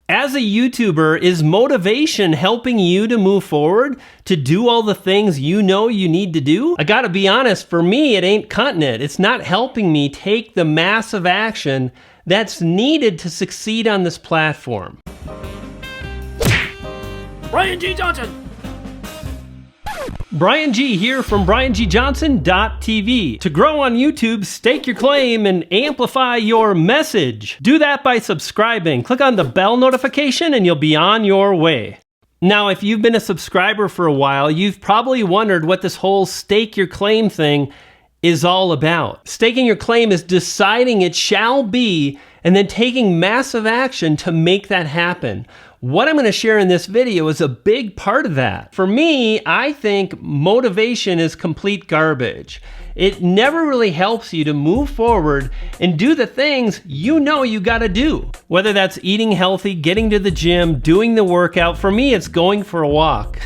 As a YouTuber, is motivation helping you to move forward, to do all the things you know you need to do? I gotta be honest, for me, it ain't cutting it. It's not helping me take the massive action that's needed to succeed on this platform. Brian G. Johnson. Brian G here from BrianGJohnson.tv. To grow on YouTube, stake your claim and amplify your message. Do that by subscribing. Click on the bell notification and you'll be on your way. Now, if you've been a subscriber for a while, you've probably wondered what this whole stake your claim thing is all about. Staking your claim is deciding it shall be and then taking massive action to make that happen. What I'm going to share in this video is a big part of that. For me, I think motivation is complete garbage. It never really helps you to move forward and do the things you know you got to do. Whether that's eating healthy, getting to the gym, doing the workout. For me, it's going for a walk.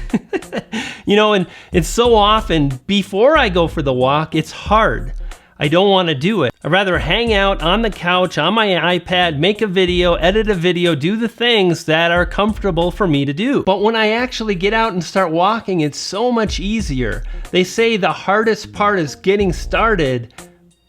And it's so often before I go for the walk, it's hard. I don't want to do it. I'd rather hang out on the couch, on my iPad, make a video, edit a video, do the things that are comfortable for me to do. But when I actually get out and start walking, it's so much easier. They say the hardest part is getting started,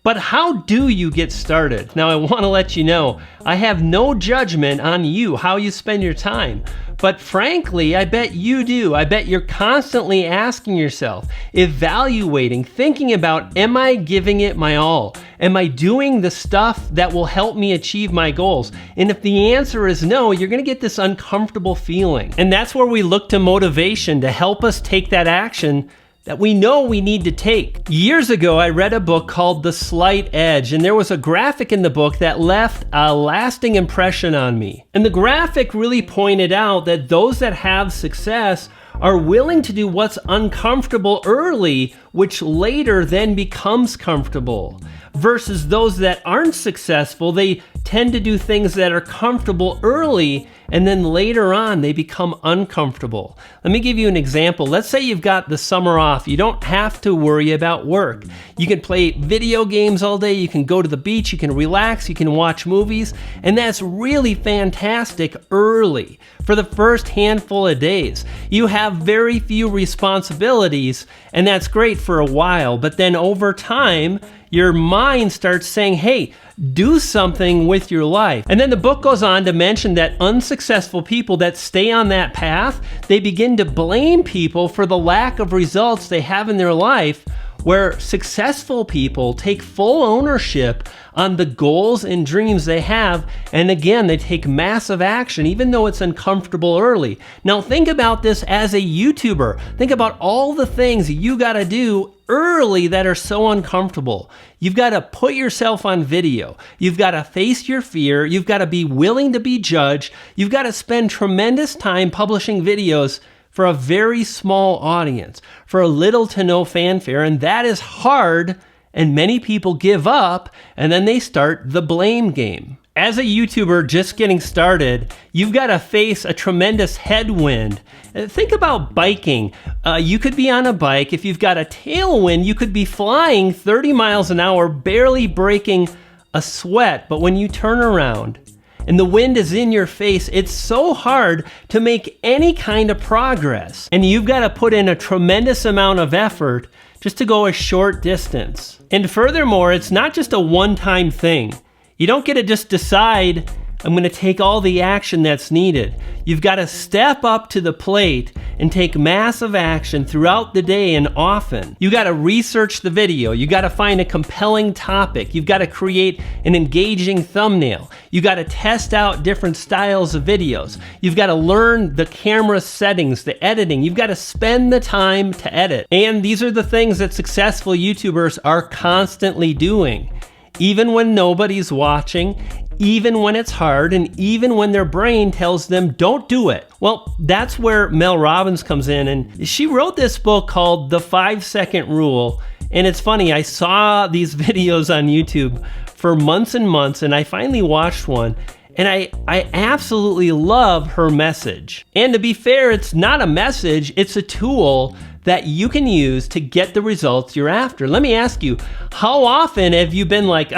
but how do you get started? Now, I want to let you know, I have no judgment on you, how you spend your time. But frankly, I bet you do. I bet you're constantly asking yourself, evaluating, thinking about, am I giving it my all? Am I doing the stuff that will help me achieve my goals? And if the answer is no, you're gonna get this uncomfortable feeling. And that's where we look to motivation to help us take that action that we know we need to take. Years ago, I read a book called The Slight Edge, and there was a graphic in the book that left a lasting impression on me. And the graphic really pointed out that those that have success are willing to do what's uncomfortable early, which later then becomes comfortable. Versus those that aren't successful, they tend to do things that are comfortable early and then later on they become uncomfortable. Let me give you an example. Let's say you've got the summer off. You don't have to worry about work. You can play video games all day, you can go to the beach, you can relax, you can watch movies, and that's really fantastic early. For the first handful of days, you have very few responsibilities, and that's great for a while, but then over time, your mind starts saying, hey, do something with your life. And then the book goes on to mention that unsuccessful people that stay on that path, they begin to blame people for the lack of results they have in their life, where successful people take full ownership on the goals and dreams they have, and again, they take massive action, even though it's uncomfortable early. Now think about this as a YouTuber. Think about all the things you gotta do early that are so uncomfortable. You've got to put yourself on video. You've got to face your fear. You've got to be willing to be judged. You've got to spend tremendous time publishing videos for a very small audience, for a little to no fanfare, and that is hard, and many people give up, and then they start the blame game. As a YouTuber just getting started, you've got to face a tremendous headwind. Think about biking. You could be on a bike. If you've got a tailwind, you could be flying 30 miles an hour, barely breaking a sweat. But when you turn around and the wind is in your face, it's so hard to make any kind of progress. And you've got to put in a tremendous amount of effort just to go a short distance. And furthermore, it's not just a one-time thing. You don't get to just decide, I'm going to take all the action that's needed. You've got to step up to the plate and take massive action throughout the day and often. You got to research the video. You got to find a compelling topic. You've got to create an engaging thumbnail. You got to test out different styles of videos. You've got to learn the camera settings, the editing. You've got to spend the time to edit. And these are the things that successful YouTubers are constantly doing. Even when nobody's watching, even when it's hard, and even when their brain tells them don't do it. Well, that's where Mel Robins comes in, and she wrote this book called The 5-Second Rule. And it's funny, I saw these videos on YouTube for months and months, and I finally watched one, and I absolutely love her message. And to be fair, it's not a message, it's a tool that you can use to get the results you're after. Let me ask you, how often have you been like,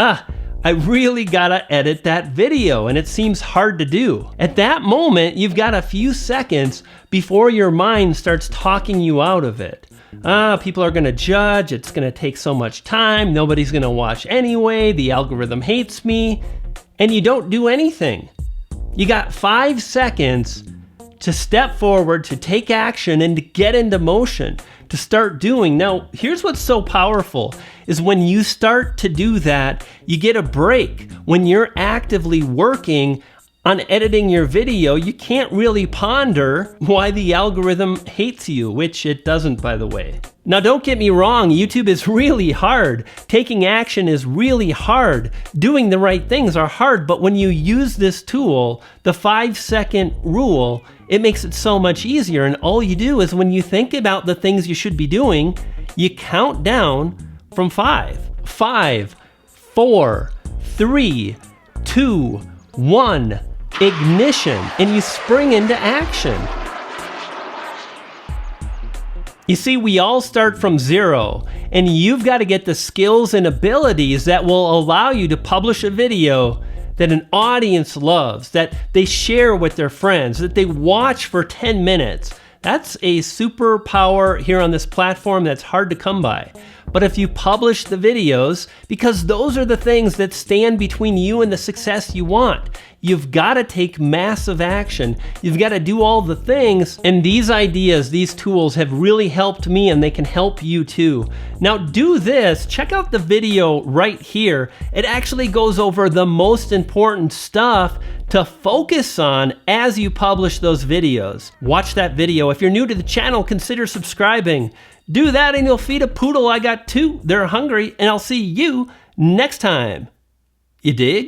I really gotta edit that video, and it seems hard to do. At that moment, you've got a few seconds before your mind starts talking you out of it. People are gonna judge, it's gonna take so much time, nobody's gonna watch anyway, the algorithm hates me, and you don't do anything. You got 5 seconds to step forward, to take action, and to get into motion, to start doing. Now, here's what's so powerful, is when you start to do that, you get a break. When you're actively working on editing your video, you can't really ponder why the algorithm hates you, which it doesn't, by the way. Now, don't get me wrong, YouTube is really hard. Taking action is really hard. Doing the right things are hard, but when you use this tool, the 5-second rule, it makes it so much easier. And all you do is when you think about the things you should be doing, you count down from 5. 5, 4, 3, 2, 1. Ignition, and you spring into action. You see, we all start from zero, and you've got to get the skills and abilities that will allow you to publish a video that an audience loves, that they share with their friends, that they watch for 10 minutes. That's a superpower here on this platform that's hard to come by. But if you publish the videos, because those are the things that stand between you and the success you want, you've got to take massive action. You've got to do all the things. And these ideas, these tools have really helped me, and they can help you too. Now do this, check out the video right here. It actually goes over the most important stuff to focus on as you publish those videos. Watch that video. If you're new to the channel, consider subscribing. Do that and you'll feed a poodle. I got 2. They're hungry, and I'll see you next time. You dig?